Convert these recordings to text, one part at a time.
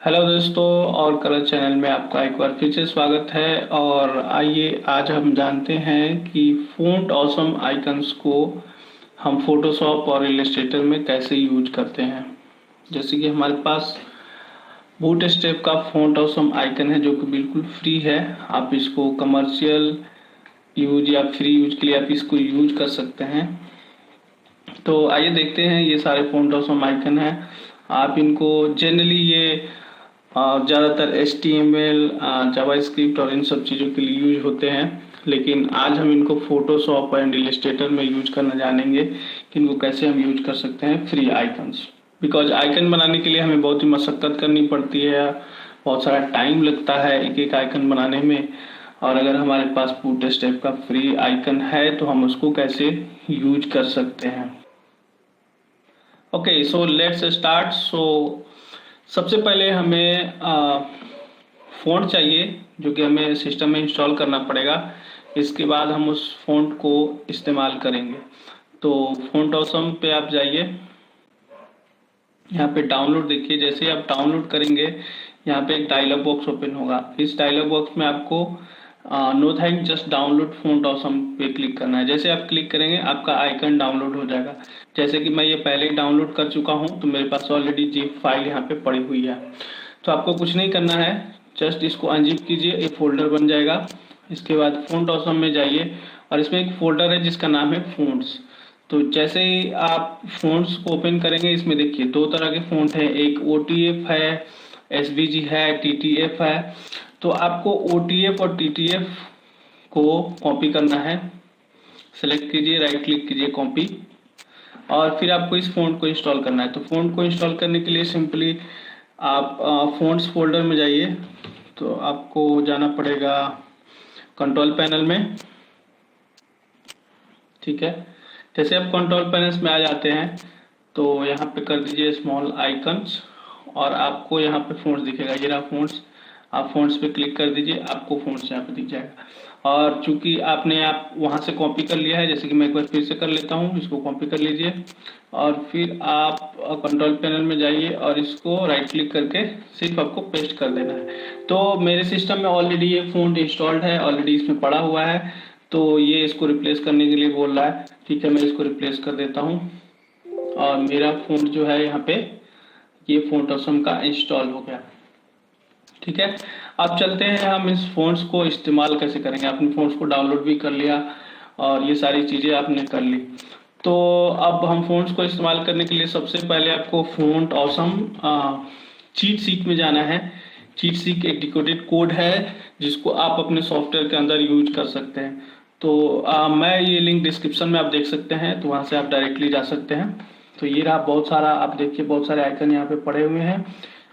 Hello दोस्तों, और colour channel में आपका एक बार फिर से स्वागत है। और आइए आज हम जानते हैं कि फ़ॉन्ट ऑसम आइकन्स को हम फोटोशॉप और इलस्ट्रेटर में कैसे यूज करते हैं। जैसे कि हमारे पास बूट स्ट्रैप का फ़ॉन्ट ऑसम आइकन है जो कि बिल्कुल फ्री है। आप इसको कमर्शियल यूज या फ्री यूज के लिए आप इसको यूज कर सकते हैं। तो आइए देखते हैं, ये सारे फ़ॉन्ट ऑसम आइकन हैं। आप इनको जनरली ये ज़्यादातर HTML, जावास्क्रिप्ट और इन सब चीज़ों के लिए यूज होते हैं, लेकिन आज हम इनको फोटोशॉप एंड इलस्ट्रेटर में यूज करना जानेंगे कि इनको कैसे हम यूज कर सकते हैं फ्री आइकन्स। बिकॉज आइकन बनाने के लिए हमें बहुत ही मशक्क़त करनी पड़ती है, बहुत सारा टाइम लगता है एक एक आइकन बनाने में। और अगर हमारे पास बूटस्ट्रैप का फ्री आइकन है तो हम उसको कैसे यूज कर सकते हैं। Okay, so let's start. सबसे पहले हमें फ़ॉन्ट चाहिए जो कि हमें सिस्टम में इंस्टॉल करना पड़ेगा। इसके बाद हम उस फ़ॉन्ट को इस्तेमाल करेंगे। तो फ़ॉन्ट ऑसम पे आप जाइए, यहाँ पे डाउनलोड देखिए। जैसे आप डाउनलोड करेंगे यहाँ पे एक डायलॉग बॉक्स ओपन होगा। इस डायलॉग बॉक्स में आपको no thank just download font awesome पे क्लिक करना है। जैसे आप क्लिक करेंगे आपका आइकन डाउनलोड हो जाएगा। जैसे कि मैं ये पहले ही डाउनलोड कर चुका हूँ तो मेरे पास ऑलरेडी जिप फाइल यहाँ पे पड़ी हुई है। तो आपको कुछ नहीं करना है, जस्ट इसको अनजिप कीजिए, एक फोल्डर बन जाएगा। इसके बाद फ़ॉन्ट ऑसम में जाइए और इसमें एक फोल्डर है जिसका नाम है फ़ॉन्ट्स। तो जैसे ही आप फ़ॉन्ट्स को ओपन करेंगे, इसमें देखिए दो तरह के फ़ॉन्ट हैं, एक OTF है, SVG है, TTF है। तो आपको OTF और TTF को कॉपी करना है। सेलेक्ट कीजिए, राइट क्लिक कीजिए, कॉपी, और फिर आपको इस फ़ॉन्ट को इंस्टॉल करना है। तो फ़ॉन्ट को इंस्टॉल करने के लिए सिंपली आप फ़ॉन्ट्स फोल्डर में जाइए। तो आपको जाना पड़ेगा कंट्रोल पैनल में, ठीक है। जैसे आप कंट्रोल पैनल्स में आ जाते हैं तो यहाँ पे कर दीजिए स्मॉल आइकन्स, और आपको यहाँ पे फ़ॉन्ट्स दिखेगा। ये रहा फ़ॉन्ट्स, आप फ़ॉन्ट्स पे क्लिक कर दीजिए, आपको फ़ॉन्ट्स यहाँ पे दिख जाएगा। और चूंकि आपने आप वहाँ से कॉपी कर लिया है, जैसे कि मैं एक बार फिर से कर लेता हूँ, इसको कॉपी कर लीजिए और फिर आप कंट्रोल पैनल में जाइए और इसको राइट क्लिक करके सिर्फ आपको पेस्ट कर देना है। तो मेरे सिस्टम में ऑलरेडी ये फ़ॉन्ट इंस्टॉल्ड है, ऑलरेडी इसमें पड़ा हुआ है, तो ये इसको रिप्लेस करने के लिए बोल रहा है। ठीक है, मैं इसको रिप्लेस कर देता हूँ और मेरा फ़ॉन्ट जो है यहाँ पे ये फ़ॉन्ट ऑसम का इंस्टॉल हो गया। ठीक है, अब चलते हैं हम इस फ़ॉन्ट्स को इस्तेमाल कैसे करेंगे। आपने फ़ॉन्ट्स को डाउनलोड भी कर लिया और ये सारी चीज़ें आपने कर ली। तो अब हम फ़ॉन्ट्स को इस्तेमाल करने के लिए सबसे पहले आपको फ़ॉन्ट ऑसम चीट शीट में जाना है। चीट शीट एक डिकोडेड कोड है जिसको आप अपने सॉफ्टवेयर के अंदर यूज कर सकते हैं। तो मैं ये लिंक डिस्क्रिप्शन में आप देख सकते हैं, तो वहाँ से आप डायरेक्टली जा सकते हैं। तो ये रहा, बहुत सारा आप देखिए, बहुत सारे आइकन यहाँ पे पड़े हुए हैं।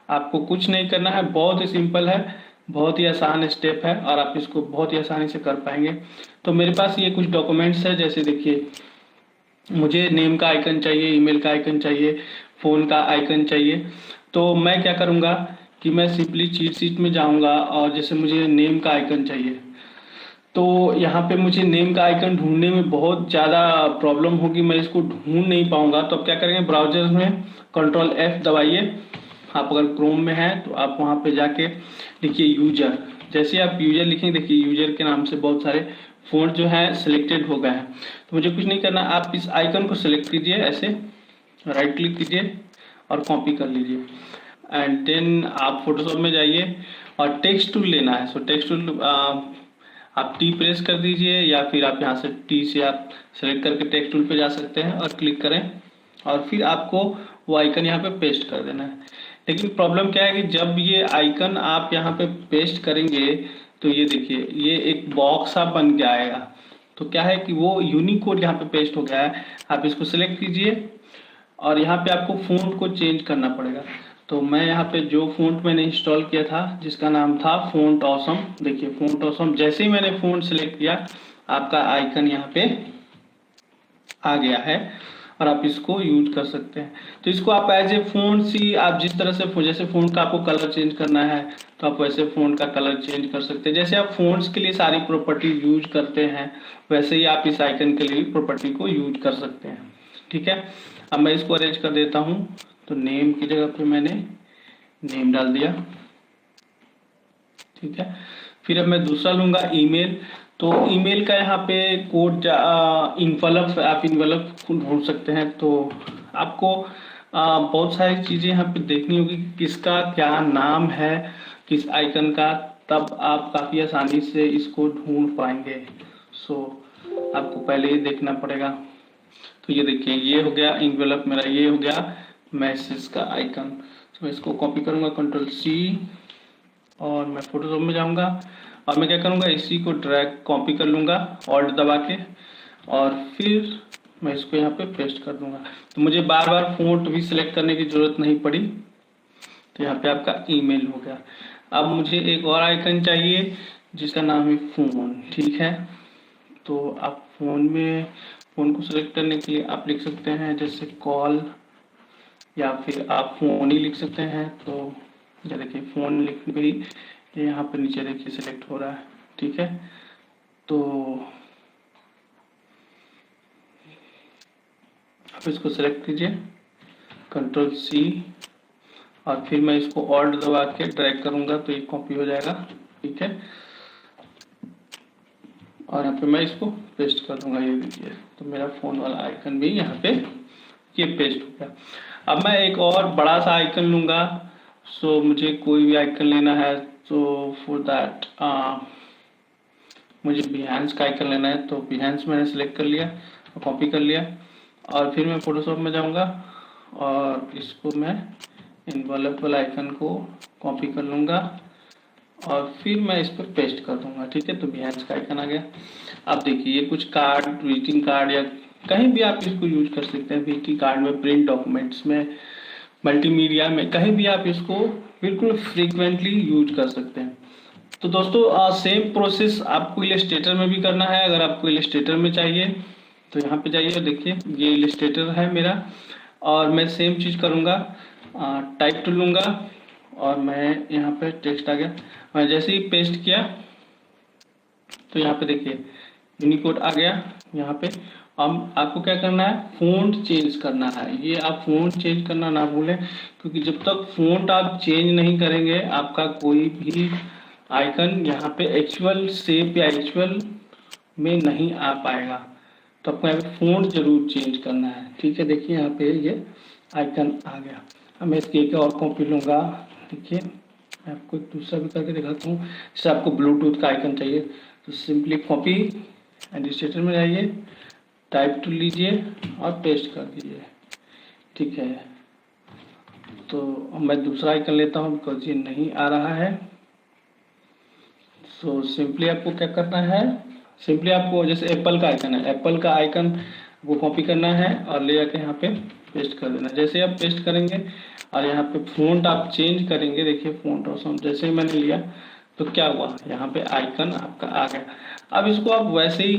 आपको कुछ नहीं करना है, बहुत ही सिंपल है, बहुत ही आसान स्टेप है और आप इसको बहुत ही आसानी से कर पाएंगे। तो मेरे पास ये कुछ डॉक्यूमेंट्स है। जैसे देखिए, मुझे नेम का आइकन चाहिए, ईमेल का आइकन चाहिए, फ़ोन का आइकन चाहिए। तो मैं क्या करूँगा कि मैं सिंपली चीट शीट में जाऊँगा और जैसे मुझे नेम का आइकन चाहिए, तो यहाँ पे मुझे नेम का आइकन ढूंढने में बहुत ज़्यादा प्रॉब्लम होगी, मैं इसको ढूंढ नहीं पाऊँगा। तो अब क्या करेंगे, ब्राउज़र में कंट्रोल F दबाइए। आप अगर क्रोम में हैं तो आप वहाँ पे जाके लिखिए यूजर। जैसे आप यूजर लिखेंगे, देखिए यूजर के नाम से बहुत सारे फ़ॉन्ट जो है सिलेक्टेड हो गए हैं। तो मुझे कुछ नहीं करना, आप इस आइकन को सिलेक्ट कीजिए, ऐसे राइट क्लिक कीजिए और कॉपी कर लीजिए। एंड देन आप फोटोशॉप में जाइए और टेक्स्ट टूल लेना है। सो टेक्स्ट टूल आप T प्रेस कर दीजिए या फिर आप यहाँ से T से आप सेलेक्ट करके टेक्स्ट टूल पे जा सकते हैं और क्लिक करें और फिर आपको वो आइकन यहाँ पे पेस्ट कर देना है। लेकिन प्रॉब्लम क्या है कि जब ये आइकन आप यहाँ पे पेस्ट करेंगे तो ये देखिए, ये एक बॉक्स सा बन के आएगा। तो क्या है कि वो यूनिकोड यहाँ पे पेस्ट हो गया है। आप इसको सिलेक्ट कीजिए और यहाँ पे आपको फ़ॉन्ट को चेंज करना पड़ेगा। तो मैं यहाँ पे जो फ़ॉन्ट मैंने इंस्टॉल किया था जिसका नाम था फ़ॉन्ट ऑसम, देखिए फ़ॉन्ट ऑसम, जैसे ही मैंने फ़ॉन्ट सेलेक्ट किया आपका आइकन यहाँ पे आ गया है और आप इसको यूज कर सकते हैं। तो इसको आप एज ए फ़ॉन्ट सी, आप जिस तरह से जैसे फ़ॉन्ट का आपको कलर चेंज करना है तो आप वैसे फ़ॉन्ट का कलर चेंज कर सकते हैं। जैसे आप फ़ॉन्ट्स के लिए सारी प्रॉपर्टी यूज करते हैं वैसे ही आप इस आइकन के लिए प्रॉपर्टी को यूज कर सकते हैं। ठीक है, अब मैं इसको अरेंज कर देता हूँ तो नेम की जगह पे मैंने नेम डाल दिया, ठीक है। फिर अब मैं दूसरा लूंगा ईमेल। तो ईमेल का यहाँ पे कोड इन्वेलप, आप इन्वेलप ढूंढ सकते हैं। तो आपको बहुत सारी चीजें यहाँ पे देखनी होगी, किसका क्या नाम है किस आइकन का, तब आप काफी आसानी से इसको ढूंढ पाएंगे। सो आपको पहले ही देखना पड़ेगा। तो ये देखिए, ये हो गया इन्वेलप मेरा, ये हो गया मैसेज का आइकन। तो मैं इसको कॉपी करूंगा Ctrl+C और मैं फोटोशॉप में जाऊंगा और मैं क्या करूंगा, इसी को ड्रैग कॉपी कर लूंगा ऑल्ट दबा के, और फिर मैं इसको यहाँ पे पेस्ट कर दूंगा। तो मुझे बार बार फ़ॉन्ट भी सिलेक्ट करने की जरूरत नहीं पड़ी। तो यहाँ पे आपका ईमेल हो गया। अब मुझे एक और आइकन चाहिए जिसका नाम है फ़ोन, ठीक है। तो आप फ़ोन को सिलेक्ट करने के लिए आप लिख सकते हैं जैसे कॉल, या फिर आप फ़ोन ही लिख सकते हैं। तो ये देखिए फ़ोन लिखने पे ही ये यहाँ पर नीचे देखिए सिलेक्ट हो रहा है, ठीक है। तो आप इसको सिलेक्ट कीजिए Ctrl+C और फिर मैं इसको ऑल्ट दबा के ड्रैग करूंगा तो ये कॉपी हो जाएगा, ठीक है। और यहाँ पे मैं इसको पेस्ट कर दूंगा, ये देखिए। तो मेरा फ़ोन वाला आइकन भी यहाँ पे ये पेस्ट हो गया। अब मैं एक और बड़ा सा आइकन लूंगा। सो मुझे कोई भी आइकन लेना है, तो फॉर दैट मुझे बिहेंस का आइकन लेना है। तो बिहेंस मैंने सेलेक्ट कर लिया और कॉपी कर लिया, और फिर मैं फोटोशॉप में जाऊंगा और इसको मैं इन्वेलप वाला आइकन को कॉपी कर लूंगा और फिर मैं इस पर पेस्ट कर दूंगा, ठीक है। तो बिहेंस का आइकन आ गया। अब देखिए ये कुछ कार्ड, विजिटिंग कार्ड या कहीं भी आप इसको यूज कर सकते हैं, विजिटिंग कार्ड में, प्रिंट डॉक्यूमेंट्स में, मल्टीमीडिया में, कहीं भी आप इसको बिल्कुल फ्रीक्वेंटली यूज कर सकते हैं। तो दोस्तों सेम प्रोसेस आपको इलस्ट्रेटर में भी करना है। अगर आपको इलस्ट्रेटर में चाहिए तो यहाँ पे जाइए, देखिए ये इलस्ट्रेटर है मेरा, और मैं सेम चीज़ करूँगा, टाइप टूल लूँगा और मैं यहाँ पे टेक्स्ट आ गया, मैं जैसे ही पेस्ट किया तो यहाँ पे देखिए यूनिकोड आ गया यहाँ पे। अब आपको क्या करना है, फ़ॉन्ट चेंज करना है। ये आप फ़ॉन्ट चेंज करना ना भूलें, क्योंकि जब तक फ़ॉन्ट आप चेंज नहीं करेंगे आपका कोई भी आइकन यहाँ पे एक्चुअल शेप या एक्चुअल में नहीं आ पाएगा। तो आपको यहाँ पे फ़ॉन्ट जरूर चेंज करना है, ठीक है। देखिए यहाँ पे ये आइकन आ गया। अब मैं इसकी एक और कॉपी लूँगा, देखिए मैं आपको एक दूसरा भी करके दिखाता हूँ। जैसे आपको ब्लूटूथ का आइकन चाहिए तो सिंपली कॉपी एंड इलस्ट्रेटर में जाइए, टाइप टूल लीजिए और पेस्ट कर दीजिए, ठीक है। तो मैं दूसरा आइकन लेता हूँ बिकॉज ये नहीं आ रहा है। सो सिंपली आपको क्या करना है, सिंपली आपको जैसे एप्पल का आइकन है, एप्पल का आइकन वो कॉपी करना है और ले जाके यहाँ पे पेस्ट कर देना। जैसे आप पेस्ट करेंगे और यहाँ पे फ़ॉन्ट आप चेंज करेंगे, देखिए फ़ॉन्ट ऑप्शन जैसे ही मैंने लिया तो क्या हुआ, यहाँ पे आइकन आपका आ गया। अब इसको आप वैसे ही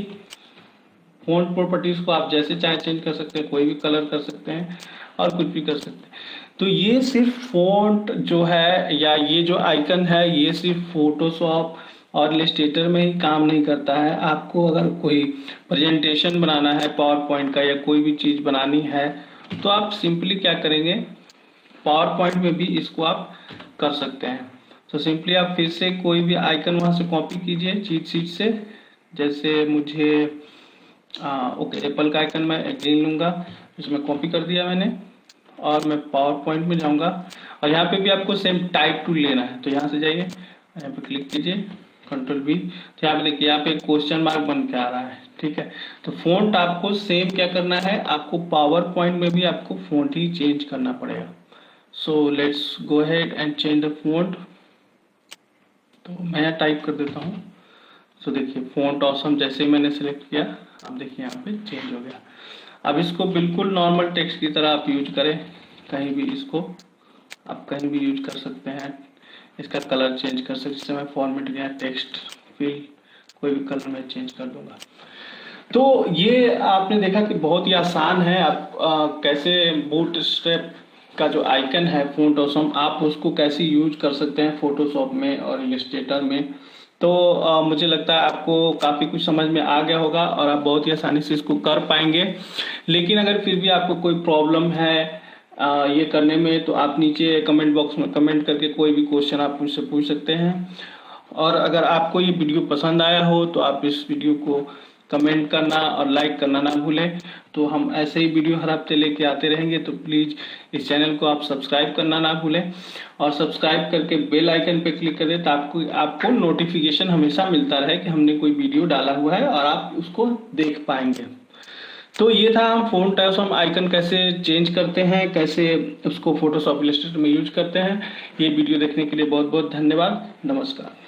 फ़ॉन्ट प्रॉपर्टीज़ को आप जैसे चाहे चेंज कर सकते हैं, कोई भी कलर कर सकते हैं और कुछ भी कर सकते हैं। तो ये सिर्फ फ़ॉन्ट जो है या ये जो आइकन है ये सिर्फ फोटोशॉप और इलस्ट्रेटर में ही काम नहीं करता है। आपको अगर कोई प्रेजेंटेशन बनाना है पावर पॉइंट का या कोई भी चीज़ बनानी है तो आप सिंपली क्या करेंगे, पावर पॉइंट में भी इसको आप कर सकते हैं। तो सिंपली आप फिर से कोई भी आइकन वहाँ से कॉपी कीजिए चीट शीट से। जैसे मुझे ओके एप्पल का आइकन मैं ग्रीन लूँगा, इसमें कॉपी कर दिया मैंने और मैं पावर पॉइंट में जाऊँगा और यहाँ पे भी आपको सेम टाइप टूल लेना है। तो यहाँ से जाइए, यहाँ पे क्लिक कीजिए Ctrl+V। तो यहाँ पे देखिए यहाँ पे क्वेश्चन मार्क बन के आ रहा है, ठीक है। तो फ़ॉन्ट आपको सेम क्या करना है, आपको पावर पॉइंट में भी आपको फ़ॉन्ट ही चेंज करना पड़ेगा। So let's go ahead and change the font. तो मैं टाइप कर देता हूँ। सो देखिए फ़ॉन्ट ऑसम जैसे ही मैंने सेलेक्ट किया, अब देखिए यहाँ पे चेंज हो गया। अब इसको बिल्कुल नॉर्मल टेक्स्ट की तरह आप यूज करें, कहीं भी इसको आप कहीं भी यूज कर सकते हैं। इसका कलर चेंज कर सकते हैं, जैसे मैं फॉर्मेट गया टेक्स्ट फिल कोई भी कलर में चेंज कर दूंगा। तो ये आपने देखा कि बहुत ही आसान है। आप कैसे बूटस्ट्रैप का जो आइकन है फ़ॉन्ट ऑसम, आप उसको कैसे यूज कर सकते हैं फोटोशॉप में और इलस्ट्रेटर में। तो मुझे लगता है आपको काफ़ी कुछ समझ में आ गया होगा और आप बहुत ही आसानी से इसको कर पाएंगे। लेकिन अगर फिर भी आपको कोई प्रॉब्लम है ये करने में, तो आप नीचे कमेंट बॉक्स में कमेंट करके कोई भी क्वेश्चन आप मुझसे पूछ सकते हैं। और अगर आपको ये वीडियो पसंद आया हो तो आप इस वीडियो को कमेंट करना और लाइक करना ना भूलें। तो हम ऐसे ही वीडियो हर हफ्ते लेके आते रहेंगे, तो प्लीज़ इस चैनल को आप सब्सक्राइब करना ना भूलें और सब्सक्राइब करके बेल आइकन पे क्लिक कर दें, तो आपको नोटिफिकेशन हमेशा मिलता रहे कि हमने कोई वीडियो डाला हुआ है और आप उसको देख पाएंगे। तो ये था हम फ़ॉन्ट ट्रांसफॉर्म आइकन कैसे चेंज करते हैं, कैसे उसको फोटोशॉप इलस्ट्रेटर में यूज करते हैं। ये वीडियो देखने के लिए बहुत बहुत धन्यवाद। नमस्कार।